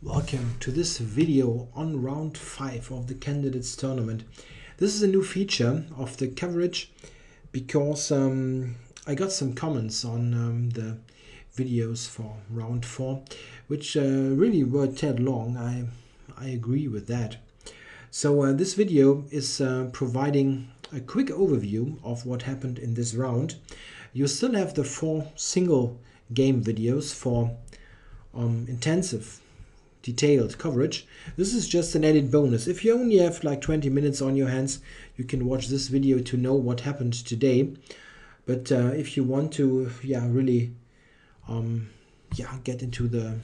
Welcome to this video on round 5 of the Candidates Tournament. This is a new feature of the coverage because I got some comments on the videos for round 4 which really were tad long. I agree with that. So this video is providing a quick overview of what happened in this round. You still have the 4 single game videos for intensive detailed coverage. This is just an added bonus. If you only have like 20 minutes on your hands, you can watch this video to know what happened today. But if you want to really get into the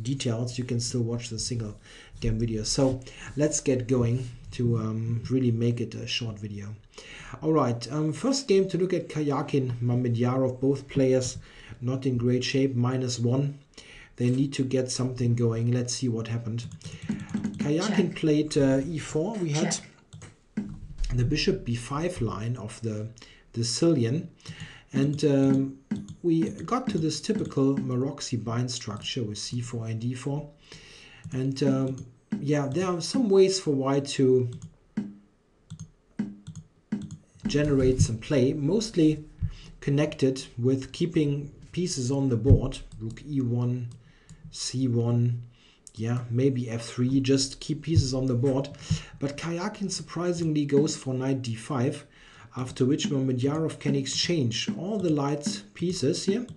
details, you can still watch the single game video. So let's get going to really make it a short video. Alright, first game to look at Karjakin, Mamedyarov, both players not in great shape, -1. They need to get something going. Let's see what happened. Karjakin played e4. We had the bishop b5 line of the Sicilian. And we got to this typical Maroczy bind structure with c4 and d4. And there are some ways for white to generate some play, mostly connected with keeping pieces on the board. Rook e1, c1, maybe f3, just keep pieces on the board. But Karjakin surprisingly goes for knight d5, after which Mamedyarov can exchange all the light pieces here,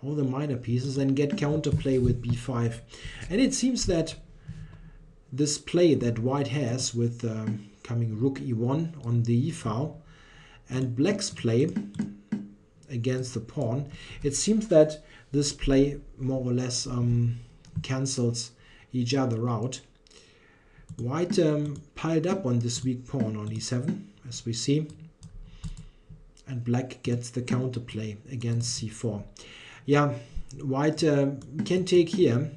all the minor pieces, and get counterplay with b5. And it seems that this play that white has with coming rook e1 on the e-file and black's play against the pawn, it seems that this play more or less cancels each other out. White piled up on this weak pawn on e7, as we see, and black gets the counterplay against c4. White can take here,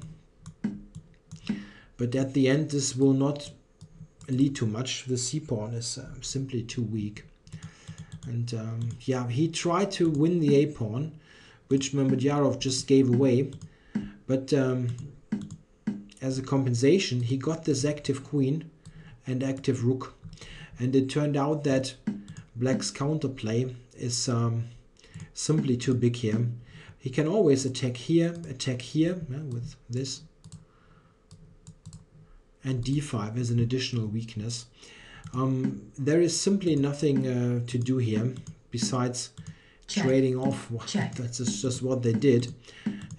but at the end this will not lead to much. The c-pawn is simply too weak. And he tried to win the a-pawn, which Mamedyarov just gave away. But as a compensation, he got this active queen and active rook. And it turned out that black's counterplay is simply too big here. He can always attack here with this. And d5 is an additional weakness. There is simply nothing to do here besides trading off. That's just what they did.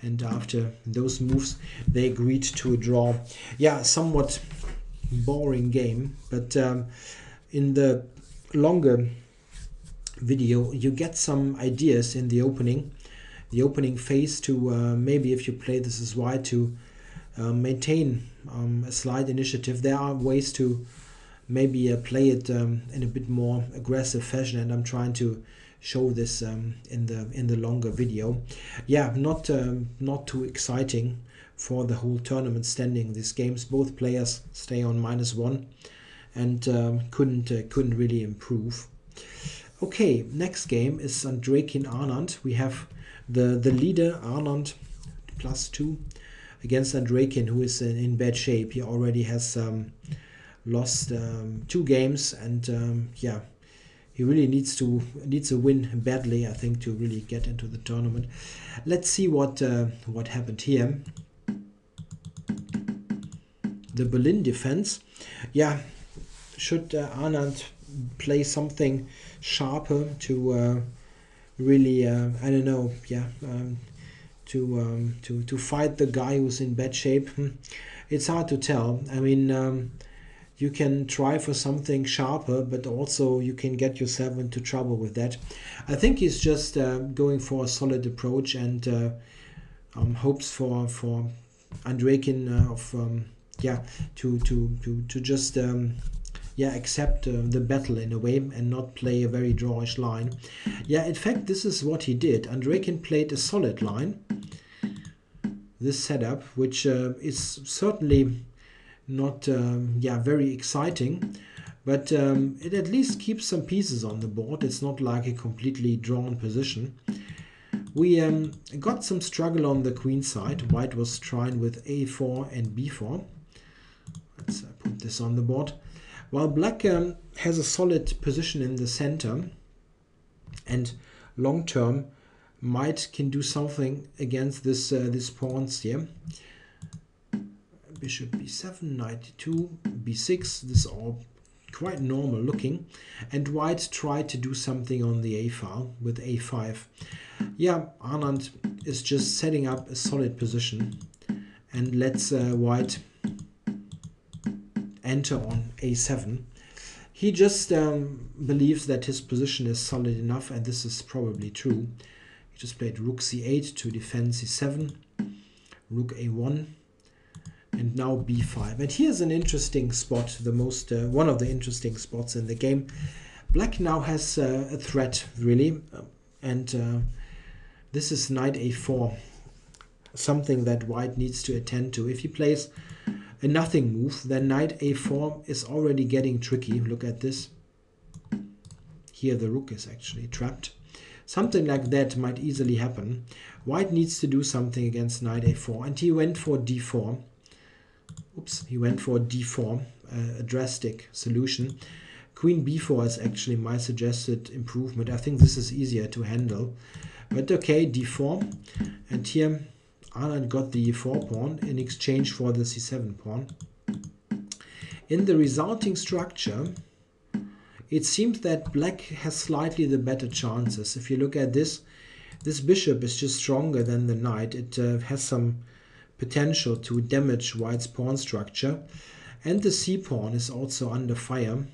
And after those moves, they agreed to a draw. Somewhat boring game, but in the longer video, you get some ideas in the opening phase to maybe, if you play this as white, to maintain a slight initiative. There are ways to maybe play it in a bit more aggressive fashion, and I'm trying to show this in the longer video. Not too exciting for the whole tournament standing. These games, both players stay on -1 and couldn't really improve. Okay, next game is Andreikin Anand. We have the leader Anand +2 against Andreikin, who is in bad shape. He already has lost 2 games, and he really needs a win badly, I think, to really get into the tournament. Let's see what happened here. The Berlin defense. Should Anand play something sharper to really I don't know, to fight the guy who's in bad shape? It's hard to tell. I mean, you can try for something sharper, but also you can get yourself into trouble with that. I think he's just going for a solid approach and hopes for Andreikin to just accept the battle in a way and not play a very drawish line. In fact, this is what he did. Andreikin played a solid line, this setup, which is certainly not very exciting, but it at least keeps some pieces on the board. It's not like a completely drawn position. We got some struggle on the queen side. White was trying with a4 and b4. Let's put this on the board. While black has a solid position in the center, and long term might can do something against this these pawns here. Bishop b7, knight e2, b6. This is all quite normal looking, and white tried to do something on the a file with a5. Yeah, Anand is just setting up a solid position and lets white enter on a7. He just believes that his position is solid enough, and this is probably true. He just played rook c8 to defend c7, rook a1, and now b5. And here's an interesting spot, the most one of the interesting spots in the game. Black now has a threat, really, and this is knight a4, something that white needs to attend to. If he plays a nothing move, then knight a4 is already getting tricky. Look at this. Here the rook is actually trapped. Something like that might easily happen. White needs to do something against knight a4, and he went for d4. Oops, he went for d4, a drastic solution. Queen b4 is actually my suggested improvement. I think this is easier to handle. But okay, d4, and here Anand got the e4 pawn in exchange for the c7 pawn. In the resulting structure, it seems that black has slightly the better chances. If you look at this, this bishop is just stronger than the knight. It has some potential to damage white's pawn structure, and the c pawn is also under fire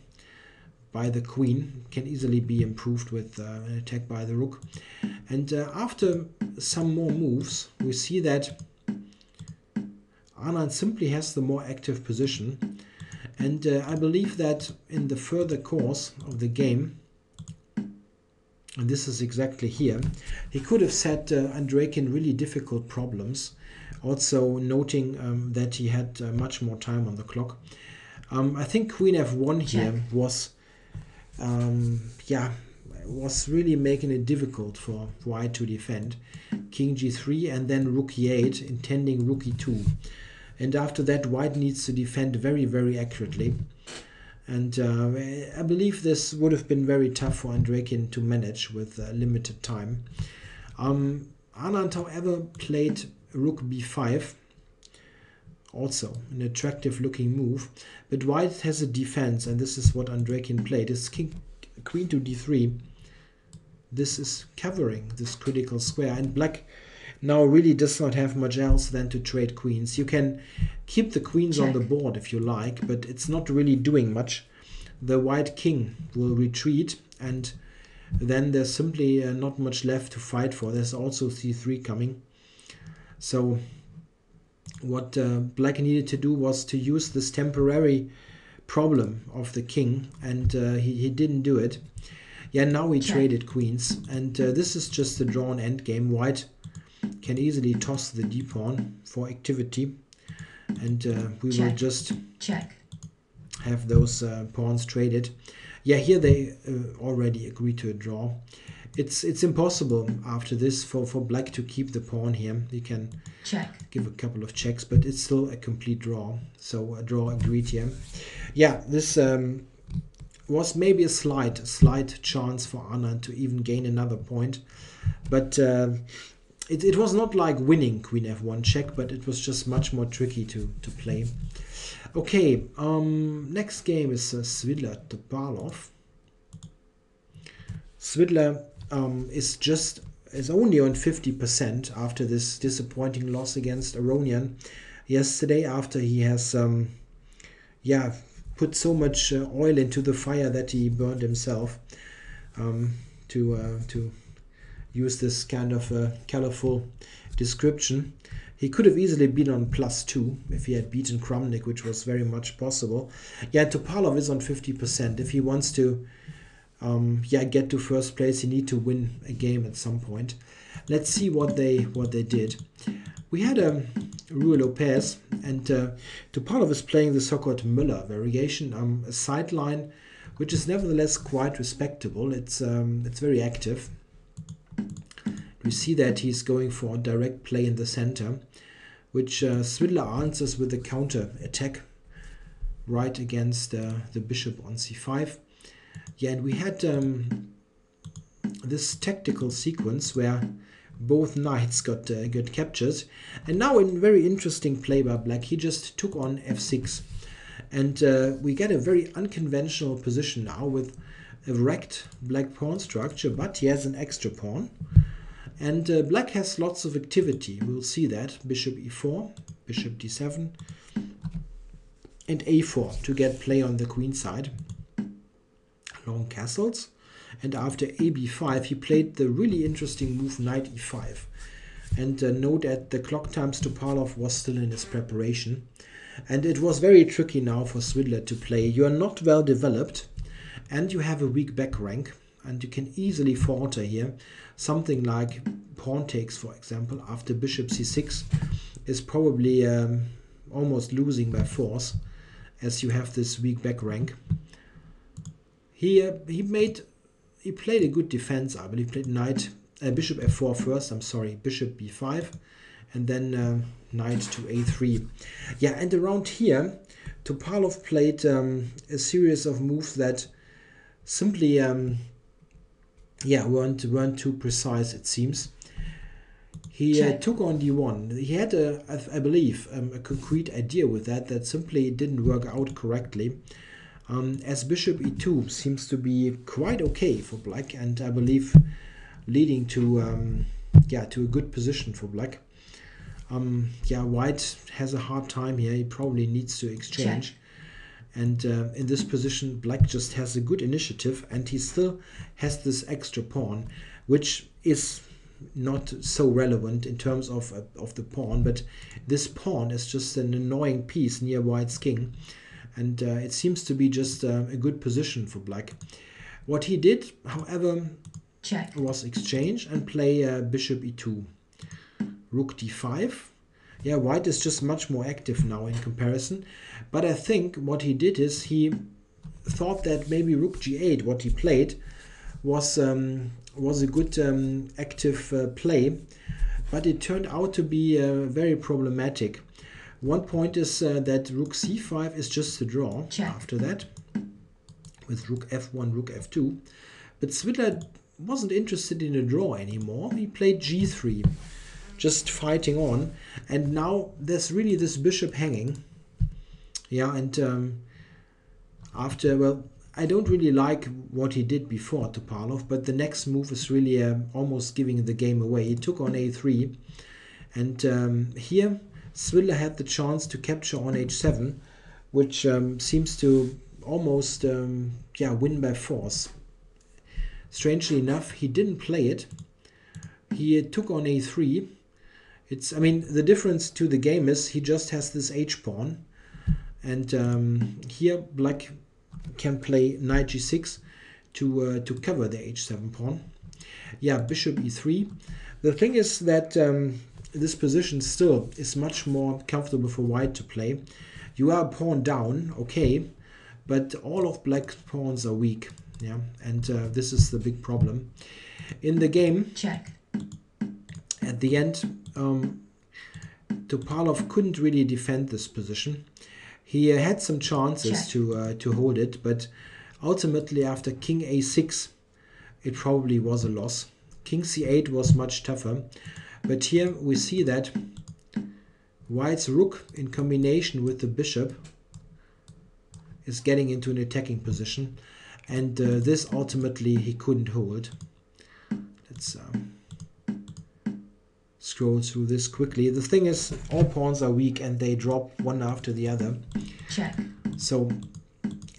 by the queen. Can easily be improved with an attack by the rook. And after some more moves, we see that Anand simply has the more active position, and I believe that in the further course of the game, and this is exactly here, he could have set Andreikin really difficult problems, also noting that he had much more time on the clock. I think queen f1 here was was really making it difficult for white to defend. King g3 and then rook e8, intending rook e2. And after that, white needs to defend very, very accurately. And I believe this would have been very tough for Andreikin to manage with limited time. Anand, however, played rook b5. Also an attractive looking move. But white has a defense, and this is what Andreikin played. It's queen to d3. This is covering this critical square, and black now really does not have much else than to trade queens. You can keep the queens on the board if you like, but it's not really doing much. The white king will retreat, and then there's simply not much left to fight for. There's also c3 coming. So what black needed to do was to use this temporary problem of the king, and he didn't do it. Yeah, now we traded queens, and this is just a drawn endgame. White can easily toss the d-pawn for activity, and we will just have those pawns traded. Yeah, here they already agreed to a draw. It's impossible after this for black to keep the pawn here. You can give a couple of checks, but it's still a complete draw. So a draw agreed here. Yeah, this was maybe a slight chance for Anand to even gain another point, but it was not like winning queen f1 check, but it was just much more tricky to play. Okay, next game is Svidler Topalov. Svidler is only on 50% after this disappointing loss against Aronian yesterday, after he has put so much oil into the fire that he burned himself, to use this kind of colorful description. He could have easily been on +2 if he had beaten Kramnik, which was very much possible. Yeah, Topalov is on 50%. If he wants to get to first place, he needs to win a game at some point. Let's see what they did. We had Ruy Lopez, and Topalov is playing the so-called Müller variation, a sideline which is nevertheless quite respectable. It's very active. It We see that he's going for a direct play in the center, which Swidler answers with a counter attack right against the bishop on c5. Yeah, and we had this tactical sequence where both knights got captured, and now in very interesting play by black, he just took on f6, and we get a very unconventional position now with a wrecked black pawn structure, but he has an extra pawn, and black has lots of activity. We'll see that bishop e4, bishop d7, and a4 to get play on the queen side, long castles. And after a b5, he played the really interesting move knight e5. And note that the clock times Topalov was still in his preparation. And it was very tricky now for Swidler to play. You are not well developed, and you have a weak back rank, and you can easily falter here. Something like pawn takes, for example, after bishop c6 is probably almost losing by force, as you have this weak back rank. He played a good defense, I believe. He played bishop f4 first, I'm sorry, bishop b5, and then knight to a3. Yeah, and around here, Topalov played a series of moves that simply weren't too precise, it seems. He took on d1. He had, I believe, a concrete idea with that simply didn't work out correctly. As bishop e2 seems to be quite okay for black, and I believe leading to to a good position for black. White has a hard time here. He probably needs to exchange. Check. And in this position, black just has a good initiative, and he still has this extra pawn, which is not so relevant in terms of the pawn, but this pawn is just an annoying piece near white's king. And it seems to be just a good position for black. What he did, however, was exchange and play bishop e2. Rook d5. Yeah, white is just much more active now in comparison. But I think what he did is he thought that maybe rook g8, what he played, was a good active play. But it turned out to be very problematic. One point is that rook c5 is just a draw after that, with rook f1, rook f2. But Swidler wasn't interested in a draw anymore. He played g3, just fighting on. And now there's really this bishop hanging. Yeah, and I don't really like what he did before Topalov, but the next move is really almost giving the game away. He took on a3, and here Swidler had the chance to capture on h7, which seems to almost win by force. Strangely enough, he didn't play it. He took on a3. The difference to the game is he just has this h-pawn, and here black can play knight g6 to cover the h7 pawn. Yeah, bishop e3. The thing is that this position still is much more comfortable for white to play. You are a pawn down, okay, but all of black's pawns are weak. Yeah, and this is the big problem in the game. At the end, Topalov couldn't really defend this position. He had some chances to hold it, but ultimately after king a6, it probably was a loss. King c8 was much tougher, but here we see that white's rook in combination with the bishop is getting into an attacking position, and this ultimately he couldn't hold. Let's scroll through this quickly. The thing is, all pawns are weak and they drop one after the other. So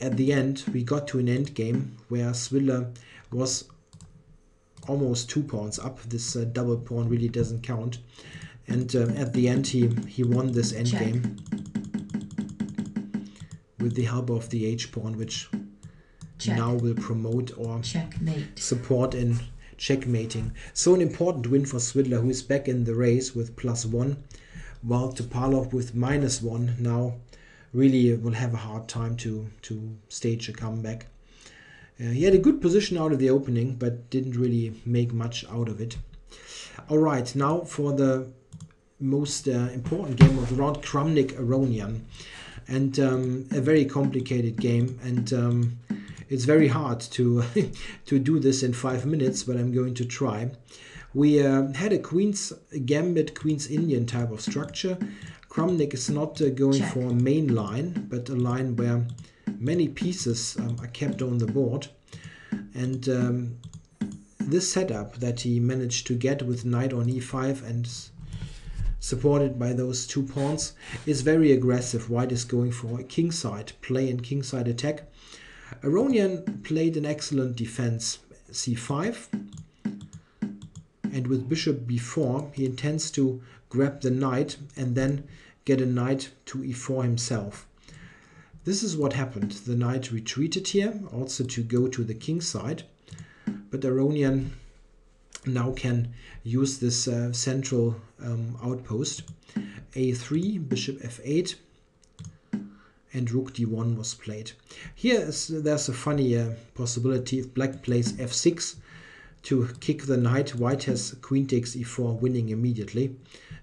at the end we got to an end game where Swidler was almost 2 pawns up. This double pawn really doesn't count, and at the end he won this end game with the help of the h-pawn, which now will promote or support in checkmating. So an important win for Swidler, who is back in the race with +1, while Topalov with -1 now really will have a hard time to stage a comeback. He had a good position out of the opening, but didn't really make much out of it. Alright, now for the most important game of the round, Kramnik Aronian. And a very complicated game, and it's very hard to to do this in 5 minutes, but I'm going to try. We had a Queen's Gambit, Queen's Indian type of structure. Kramnik is not going for a main line, but a line where many pieces are kept on the board. And this setup that he managed to get with knight on e5 and supported by those 2 pawns is very aggressive. White is going for a kingside play and kingside attack. Aronian played an excellent defense, c5, and with bishop b4 he intends to grab the knight and then get a knight to e4 himself. This is what happened. The knight retreated here, also to go to the king side, but Aronian now can use this central outpost. a3, bishop f8, and rook d1 was played. There's a funny possibility. If black plays f6 to kick the knight, white has queen takes e4, winning immediately.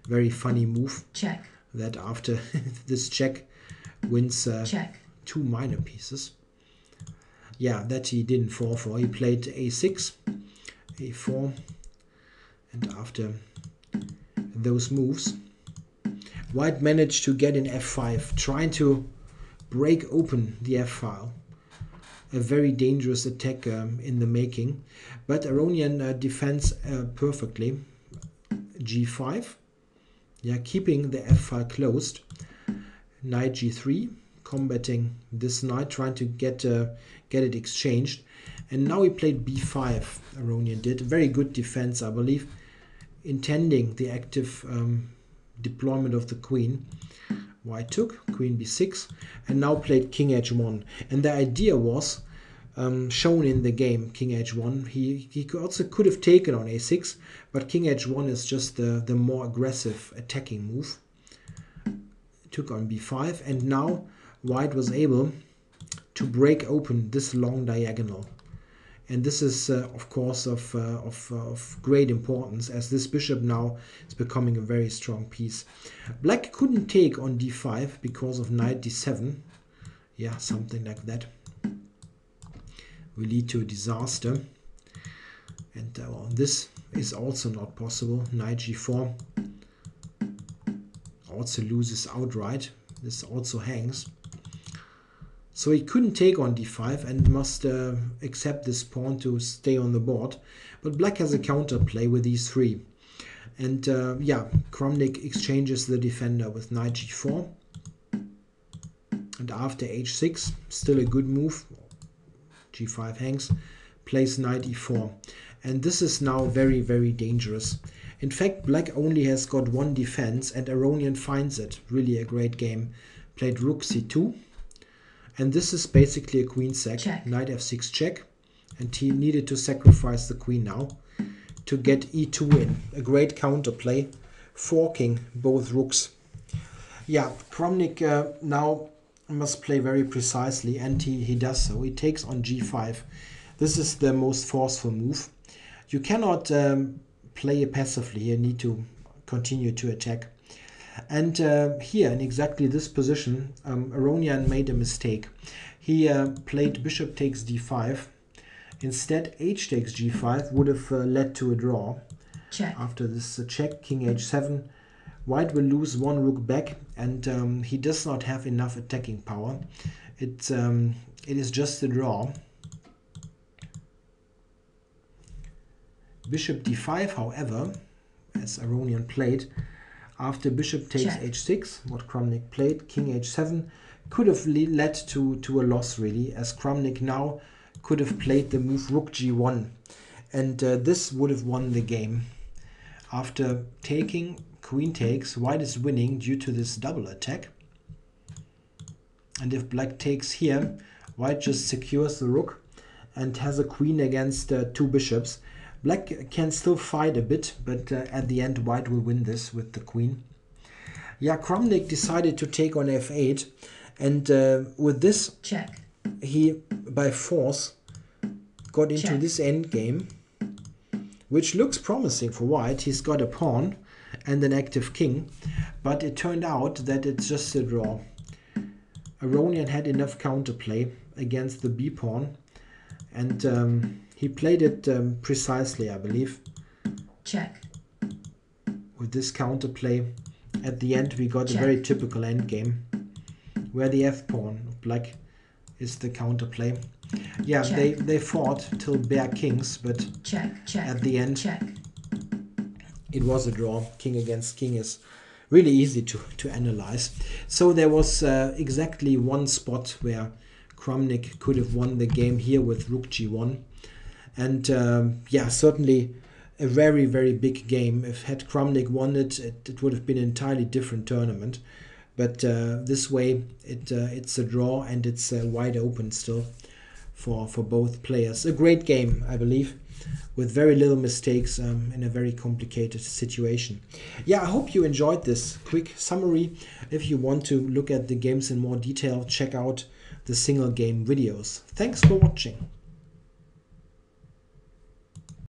Very funny move. Check. That after this check wins check. 2 minor pieces. Yeah, that he didn't fall for. He played a6, a4, and after those moves, white managed to get in f5, trying to break open the f-file. A very dangerous attack in the making, but Aronian defends perfectly. g5, yeah, keeping the f-file closed. Knight g3, combating this knight, trying to get it exchanged. And now he played b5, Aronian did. Very good defense, I believe, intending the active deployment of the queen. White took, queen b6, and now played king h1. And the idea was shown in the game, king h1. He also could have taken on a6, but king h1 is just the more aggressive attacking move. Took on b5, and now white was able to break open this long diagonal. And this is, of course, of great importance, as this bishop now is becoming a very strong piece. Black couldn't take on d5 because of knight d7. Yeah, something like that will lead to a disaster. And well, this is also not possible. Knight g4 also loses outright. This also hangs. So he couldn't take on d5 and must accept this pawn to stay on the board. But black has a counterplay with e3. And yeah, Kramnik exchanges the defender with knight g4. And after h6, still a good move. g5 hangs, plays knight e4. And this is now very, very dangerous. In fact, black only has got 1 defense, and Aronian finds it. Really a great game. Played rook c2. And this is basically a queen sack. Check. Knight f6 check. And he needed to sacrifice the queen now to get e2 in. A great counterplay, forking both rooks. Yeah, Kramnik now must play very precisely, and he does so. He takes on g5. This is the most forceful move. You cannot play passively. You need to continue to attack. And here, in exactly this position, Aronian made a mistake. He played bishop takes d5. Instead, h takes g5 would have led to a draw. Check. After this check, king h7, white will lose 1 rook back, and he does not have enough attacking power. It is just a draw. Bishop d5, however, as Aronian played, after bishop takes check. h6, what Kramnik played, king h7, could have led to a loss, really, as Kramnik now could have played the move rook g1, and this would have won the game. After taking, queen takes, white is winning due to this double attack. And if black takes here, white just secures the rook and has a queen against 2 bishops. Black can still fight a bit, but at the end white will win this with the queen. Yeah, Kramnik decided to take on f8, and with this check. He by force got into check. this endgame which looks promising for white. He's got a pawn and an active king, but it turned out that it's just a draw. Aronian had enough counterplay against the b pawn, and he played it precisely, I believe. Check. With this counterplay, at the end we got a very typical endgame, where the f pawn of black is the counterplay. Yeah, they fought till bare kings, but at the end it was a draw. King against king is really easy to analyze. So there was exactly one spot where Kramnik could have won the game here with rook g1. And yeah, certainly a very, very big game. If had Kramnik won it, it would have been an entirely different tournament. But this way, it's a draw, and it's wide open still for both players. A great game, I believe, with very little mistakes in a very complicated situation. Yeah, I hope you enjoyed this quick summary. If you want to look at the games in more detail, check out the single game videos. Thanks for watching.